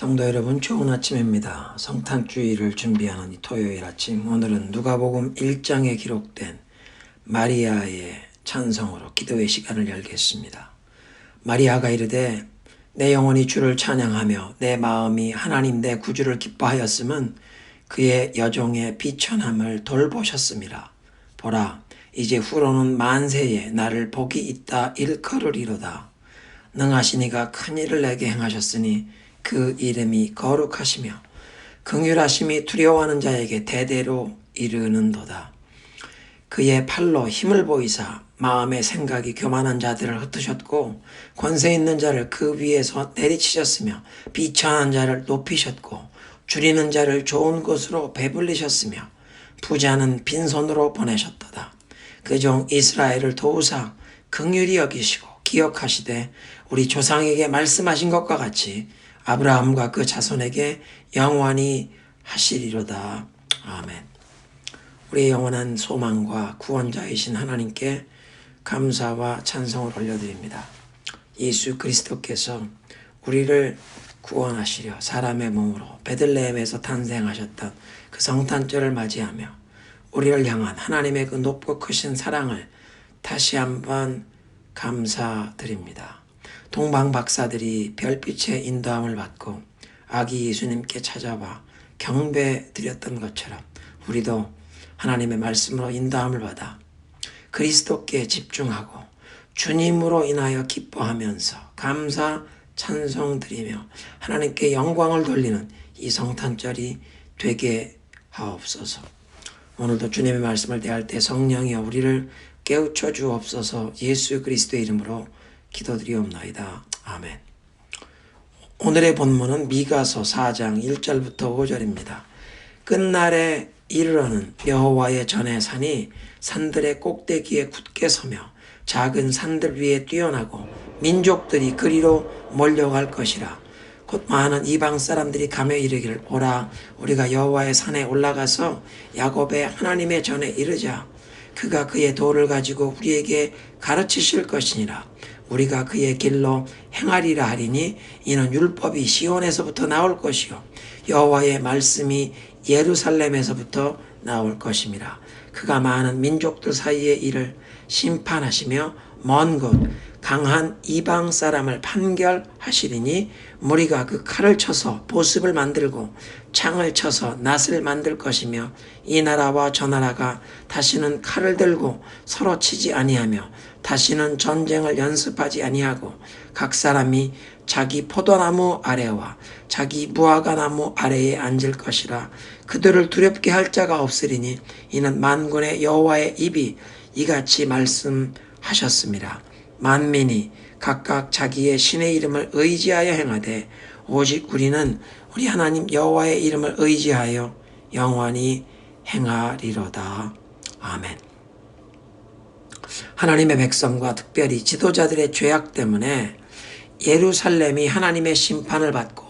성도 여러분, 좋은 아침입니다. 성탄주의를 준비하는 이 토요일 아침, 오늘은 누가복음 1장에 기록된 마리아의 찬송으로 기도의 시간을 열겠습니다. 마리아가 이르되 내 영혼이 주를 찬양하며 내 마음이 하나님 내 구주를 기뻐하였음은 그의 여종의 비천함을 돌보셨습니다. 보라, 이제 후로는 만세에 나를 복이 있다 일컬으리로다. 능하신 이가 큰 일을 내게 행하셨으니 그 이름이 거룩하시며 긍휼하심이 두려워하는 자에게 대대로 이르는도다. 그의 팔로 힘을 보이사 마음의 생각이 교만한 자들을 흩으셨고 권세 있는 자를 그 위에서 내리치셨으며 비천한 자를 높이셨고 줄이는 자를 좋은 곳으로 배불리셨으며 부자는 빈손으로 보내셨도다. 그 종 이스라엘을 도우사 긍휼히 여기시고 기억하시되 우리 조상에게 말씀하신 것과 같이 아브라함과 그 자손에게 영원히 하시리로다. 아멘. 우리의 영원한 소망과 구원자이신 하나님께 감사와 찬송을 올려드립니다. 예수 그리스도께서 우리를 구원하시려 사람의 몸으로 베들레헴에서 탄생하셨던 그 성탄절을 맞이하며 우리를 향한 하나님의 그 높고 크신 사랑을 다시 한번 감사드립니다. 동방 박사들이 별빛의 인도함을 받고 아기 예수님께 찾아와 경배 드렸던 것처럼 우리도 하나님의 말씀으로 인도함을 받아 그리스도께 집중하고 주님으로 인하여 기뻐하면서 감사 찬송 드리며 하나님께 영광을 돌리는 이 성탄절이 되게 하옵소서. 오늘도 주님의 말씀을 대할 때 성령이여 우리를 깨우쳐 주옵소서. 예수 그리스도의 이름으로 기도드리옵나이다. 아멘. 오늘의 본문은 미가서 4장 1절부터 5절입니다. 끝날에 이르러는 여호와의 전에 산이 산들의 꼭대기에 굳게 서며 작은 산들 위에 뛰어나고 민족들이 그리로 몰려갈 것이라. 곧 많은 이방 사람들이 가며 이르기를 보라, 우리가 여호와의 산에 올라가서 야곱의 하나님의 전에 이르자. 그가 그의 도를 가지고 우리에게 가르치실 것이니라. 우리가 그의 길로 행하리라 하리니 이는 율법이 시온에서부터 나올 것이요 여호와의 말씀이 예루살렘에서부터 나올 것임이라. 그가 많은 민족들 사이에 이를 심판하시며 먼 곳 강한 이방 사람을 판결하시리니 무리가 그 칼을 쳐서 보습을 만들고 창을 쳐서 낫을 만들 것이며 이 나라와 저 나라가 다시는 칼을 들고 서로 치지 아니하며 다시는 전쟁을 연습하지 아니하고 각 사람이 자기 포도나무 아래와 자기 무화과나무 아래에 앉을 것이라. 그들을 두렵게 할 자가 없으리니 이는 만군의 여호와의 입이 이같이 말씀하셨습니다. 만민이 각각 자기의 신의 이름을 의지하여 행하되 오직 우리는 우리 하나님 여호와의 이름을 의지하여 영원히 행하리로다. 아멘. 하나님의 백성과 특별히 지도자들의 죄악 때문에 예루살렘이 하나님의 심판을 받고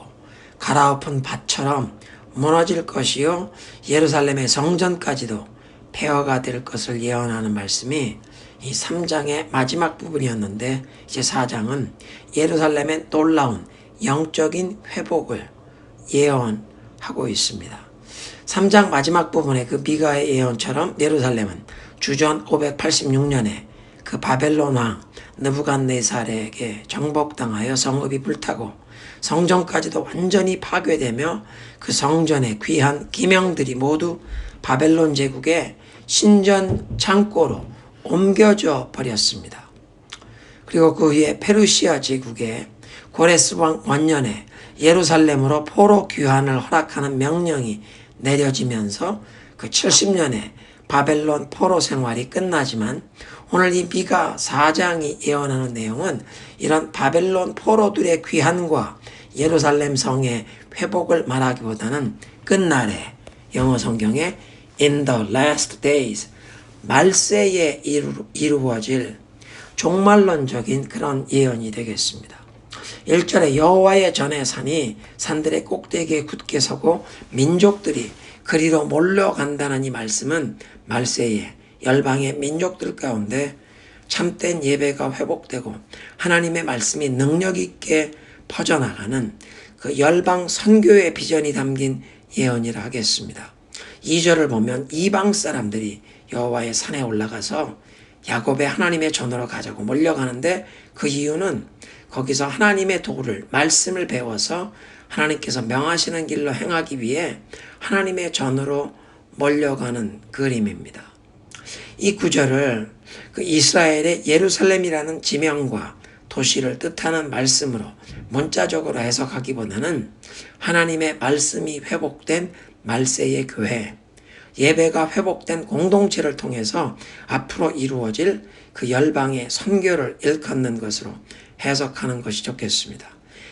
갈아엎은 밭처럼 무너질 것이요 예루살렘의 성전까지도 폐허가 될 것을 예언하는 말씀이 이 3장의 마지막 부분이었는데 이제 4장은 예루살렘의 놀라운 영적인 회복을 예언하고 있습니다. 3장 마지막 부분의 그 미가의 예언처럼 예루살렘은 주전 586년에 그 바벨론 왕 느부갓네살에게 정복당하여 성읍이 불타고 성전까지도 완전히 파괴되며 그 성전의 귀한 기명들이 모두 바벨론 제국의 신전 창고로 옮겨져 버렸습니다. 그리고 그 후에 페르시아 제국의 고레스 왕 원년에 예루살렘으로 포로 귀환을 허락하는 명령이 내려지면서 그 70년에 바벨론 포로 생활이 끝나지만 오늘 이 미가 4장이 예언하는 내용은 이런 바벨론 포로들의 귀환과 예루살렘 성의 회복을 말하기보다는 끝날에 영어 성경에 in the last days 말세에 이루어질 종말론적인 그런 예언이 되겠습니다. 1절에 여호와의 전에 산이 산들의 꼭대기에 굳게 서고 민족들이 그리로 몰려간다는 이 말씀은 말세에 열방의 민족들 가운데 참된 예배가 회복되고 하나님의 말씀이 능력 있게 퍼져나가는 그 열방 선교의 비전이 담긴 예언이라 하겠습니다. 2절을 보면 이방 사람들이 여호와의 산에 올라가서 야곱의 하나님의 전으로 가자고 몰려가는데 그 이유는 거기서 하나님의 도를 말씀을 배워서 하나님께서 명하시는 길로 행하기 위해 하나님의 전으로 몰려가는 그림입니다. 이 구절을 그 이스라엘의 예루살렘이라는 지명과 도시를 뜻하는 말씀으로 문자적으로 해석하기보다는 하나님의 말씀이 회복된 말세의 교회, 예배가 회복된 공동체를 통해서 앞으로 이루어질 그 열방의 선교를 일컫는 것으로 해석하는 것이 좋겠습니다.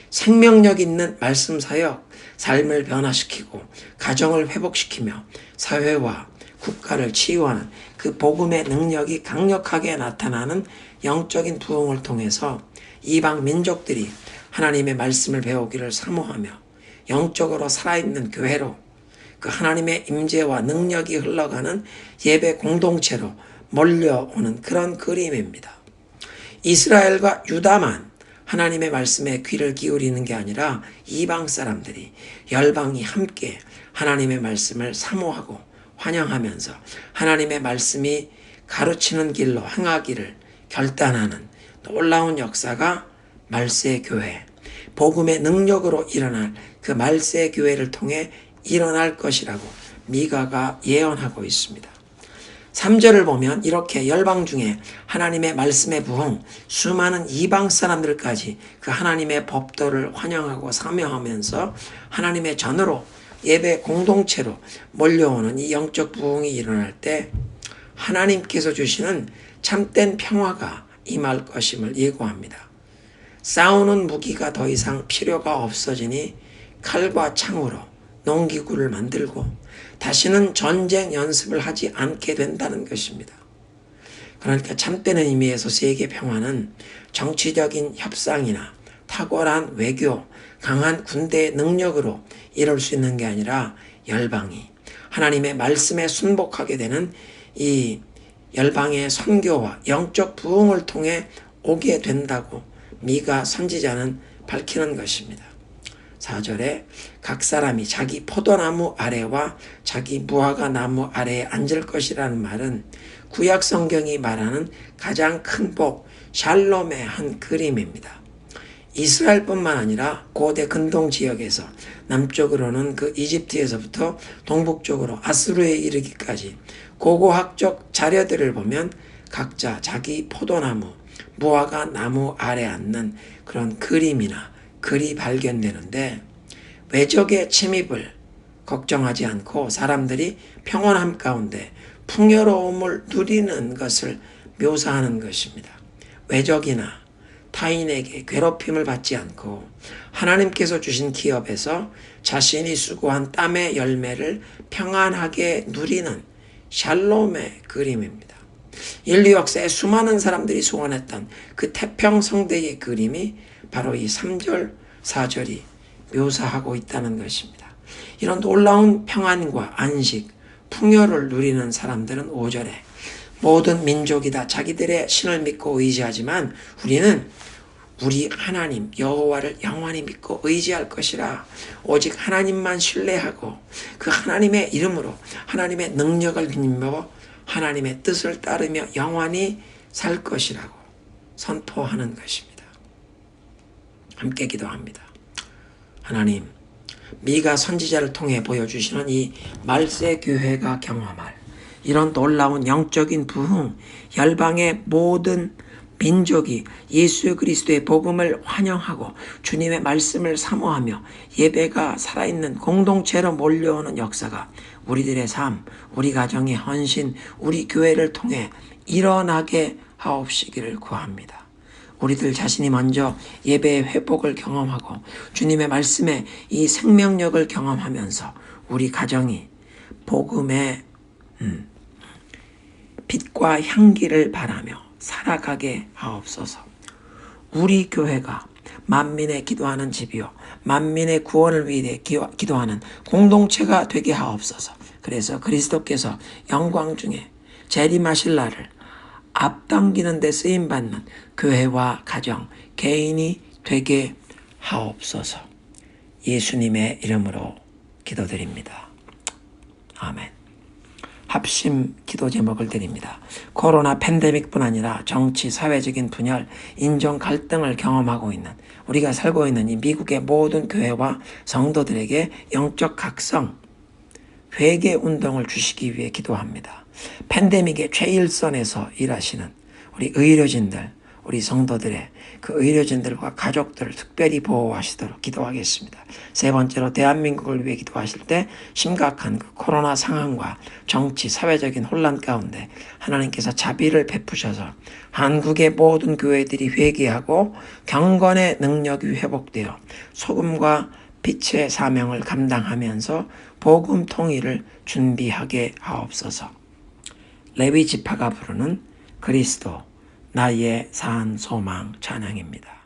생명력 있는 말씀 사역, 삶을 변화시키고 가정을 회복시키며 사회와 국가를 치유하는 그 복음의 능력이 강력하게 나타나는 영적인 부흥을 통해서 이방 민족들이 하나님의 말씀을 배우기를 사모하며 영적으로 살아있는 교회로 그 하나님의 임재와 능력이 흘러가는 예배 공동체로 몰려오는 그런 그림입니다. 이스라엘과 유다만 하나님의 말씀에 귀를 기울이는 게 아니라 이방 사람들이 열방이 함께 하나님의 말씀을 사모하고 환영하면서 하나님의 말씀이 가르치는 길로 행하기를 결단하는 놀라운 역사가 말세 교회, 복음의 능력으로 일어날 그 말세 교회를 통해 일어날 것이라고 미가가 예언하고 있습니다. 3절을 보면 이렇게 열방 중에 하나님의 말씀에 부흥, 수많은 이방 사람들까지 그 하나님의 법도를 환영하고 사명하면서 하나님의 전으로 예배 공동체로 몰려오는 이 영적 부흥이 일어날 때 하나님께서 주시는 참된 평화가 임할 것임을 예고합니다. 싸우는 무기가 더 이상 필요가 없어지니 칼과 창으로 농기구를 만들고 다시는 전쟁 연습을 하지 않게 된다는 것입니다. 그러니까 참된 의미에서 세계 평화는 정치적인 협상이나 탁월한 외교, 강한 군대의 능력으로 이룰 수 있는 게 아니라 열방이 하나님의 말씀에 순복하게 되는 이 열방의 선교와 영적 부흥을 통해 오게 된다고 미가 선지자는 밝히는 것입니다. 4절에 각 사람이 자기 포도나무 아래와 자기 무화과 나무 아래에 앉을 것이라는 말은 구약 성경이 말하는 가장 큰 복, 샬롬의 한 그림입니다. 이스라엘뿐만 아니라 고대 근동 지역에서 남쪽으로는 그 이집트에서부터 동북쪽으로 아수르에 이르기까지 고고학적 자료들을 보면 각자 자기 포도나무, 무화과 나무 아래 앉는 그런 그림이나 글이 발견되는데 외적의 침입을 걱정하지 않고 사람들이 평온함 가운데 풍요로움을 누리는 것을 묘사하는 것입니다. 외적이나 타인에게 괴롭힘을 받지 않고 하나님께서 주신 기업에서 자신이 수고한 땀의 열매를 평안하게 누리는 샬롬의 그림입니다. 인류 역사에 수많은 사람들이 소원했던 그 태평성대의 그림이 바로 이 3절, 4절이 묘사하고 있다는 것입니다. 이런 놀라운 평안과 안식, 풍요를 누리는 사람들은 5절에 모든 민족이 다 자기들의 신을 믿고 의지하지만 우리는 우리 하나님 여호와를 영원히 믿고 의지할 것이라 오직 하나님만 신뢰하고 그 하나님의 이름으로 하나님의 능력을 믿으며 하나님의 뜻을 따르며 영원히 살 것이라고 선포하는 것입니다. 함께 기도합니다. 하나님, 미가 선지자를 통해 보여주시는 이 말세 교회가 경험할 이런 놀라운 영적인 부흥, 열방의 모든 민족이 예수 그리스도의 복음을 환영하고 주님의 말씀을 사모하며 예배가 살아있는 공동체로 몰려오는 역사가 우리들의 삶, 우리 가정의 헌신, 우리 교회를 통해 일어나게 하옵시기를 구합니다. 우리들 자신이 먼저 예배의 회복을 경험하고 주님의 말씀에 이 생명력을 경험하면서 우리 가정이 복음의 빛과 향기를 바라며 살아가게 하옵소서. 우리 교회가 만민의 기도하는 집이요 만민의 구원을 위해 기도하는 공동체가 되게 하옵소서. 그래서 그리스도께서 영광 중에 재림하실 날을 앞당기는 데 쓰임받는 교회와 가정, 개인이 되게 하옵소서. 예수님의 이름으로 기도드립니다. 아멘. 합심 기도 제목을 드립니다. 코로나 팬데믹뿐 아니라 정치, 사회적인 분열, 인종 갈등을 경험하고 있는 우리가 살고 있는 이 미국의 모든 교회와 성도들에게 영적 각성, 회개 운동을 주시기 위해 기도합니다. 팬데믹의 최일선에서 일하시는 우리 의료진들, 우리 성도들의 그 의료진들과 가족들을 특별히 보호하시도록 기도하겠습니다. 세 번째로 대한민국을 위해 기도하실 때 심각한 그 코로나 상황과 정치, 사회적인 혼란 가운데 하나님께서 자비를 베푸셔서 한국의 모든 교회들이 회개하고 경건의 능력이 회복되어 소금과 빛의 사명을 감당하면서 복음 통일을 준비하게 하옵소서. 레위 지파가 부르는 그리스도 나의 산 소망 찬양입니다.